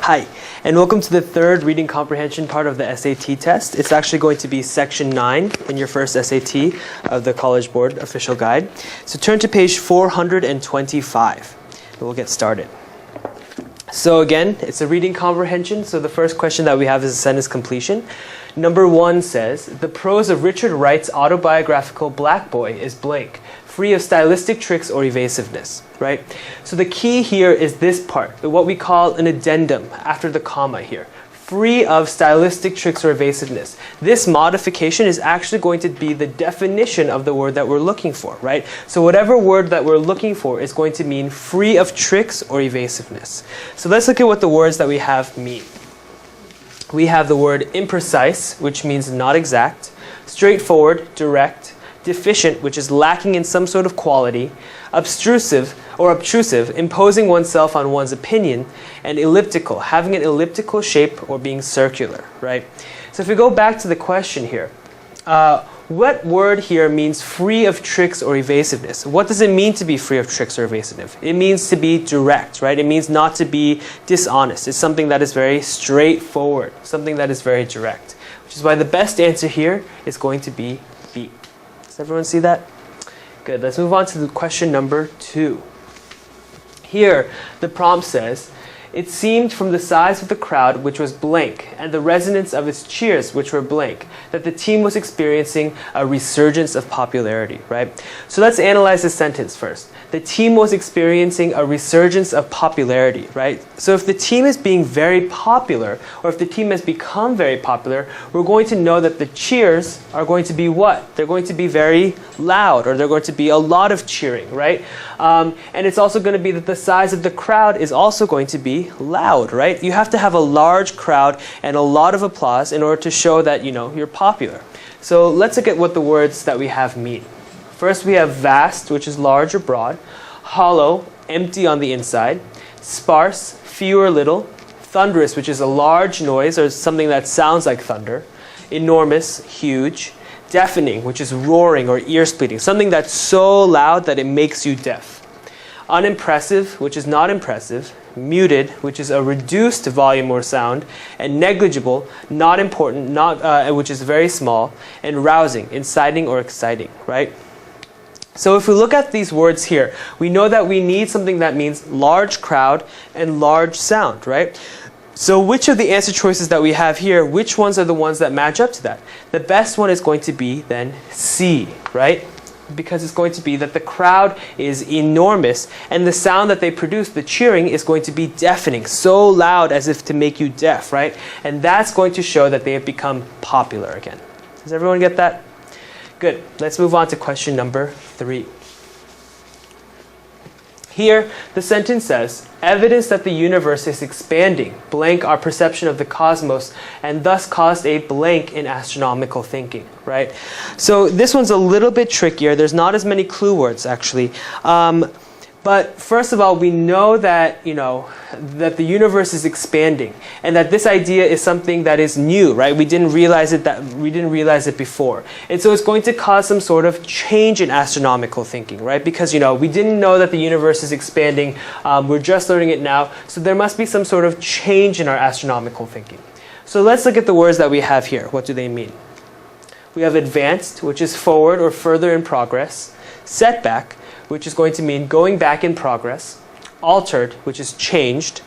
Hi, and welcome to the third reading comprehension part of the SAT test. It's actually going to be section 9 in your first SAT of the College Board official guide. So turn to page 425, and we'll get started. So again, it's a reading comprehension, so the first question that we have is a sentence completion. Number 1 says, the prose of Richard Wright's autobiographical Black Boy is blank, free of stylistic tricks or evasiveness, right? So the key here is this part, what we call an addendum after the comma here. Free of stylistic tricks or evasiveness. This modification is actually going to be the definition of the word that we're looking for, right? So whatever word that we're looking for is going to mean free of tricks or evasiveness. So let's look at what the words that we have mean. We have the word imprecise, which means not exact, straightforward, direct, deficient, which is lacking in some sort of quality, obtrusive, imposing oneself on one's opinion, and elliptical, having an elliptical shape or being circular, right? So if we go back to the question here, what word here means free of tricks or evasiveness? What does it mean to be free of tricks or evasiveness? It means to be direct, right? It means not to be dishonest. It's something that is very straightforward, something that is very direct, which is why the best answer here is going to be B. Does everyone see that? Good. Let's move on to the question number 2. Here, the prompt says, it seemed from the size of the crowd, which was blank, and the resonance of its cheers, which were blank, that the team was experiencing a resurgence of popularity, right? So let's analyze this sentence first. The team was experiencing a resurgence of popularity, right? So if the team is being very popular, or if the team has become very popular, we're going to know that the cheers are going to be what? They're going to be very loud, or they're going to be a lot of cheering, right? And it's also going to be that the size of the crowd is also going to be loud, right? You have to have a large crowd and a lot of applause in order to show that, you're popular. So let's look at what the words that we have mean. First, we have vast, which is large or broad, hollow, empty on the inside, sparse, few or little, thunderous, which is a large noise or something that sounds like thunder, enormous, huge, deafening, which is roaring or ear-splitting, something that's so loud that it makes you deaf, unimpressive, which is not impressive, muted, which is a reduced volume or sound, and negligible, not important, which is very small, and rousing, inciting or exciting, right? So if we look at these words here, we know that we need something that means large crowd and large sound, right? So which of the answer choices that we have here, which ones are the ones that match up to that? The best one is going to be then C, right? Because it's going to be that the crowd is enormous and the sound that they produce, the cheering, is going to be deafening, so loud as if to make you deaf, right? And that's going to show that they have become popular again. Does everyone get that? Good. Let's move on to question number 3. Here, the sentence says, evidence that the universe is expanding, blank our perception of the cosmos, and thus caused a blank in astronomical thinking, right? So this one's a little bit trickier. There's not as many clue words, actually. But first of all, we know that, that the universe is expanding, and that this idea is something that is new, right? We didn't realize it before. And so it's going to cause some sort of change in astronomical thinking, right? Because, we didn't know that the universe is expanding. We're just learning it now. So there must be some sort of change in our astronomical thinking. So let's look at the words that we have here. What do they mean? We have advanced, which is forward or further in progress. Setback, which is going to mean going back in progress. Altered, which is changed.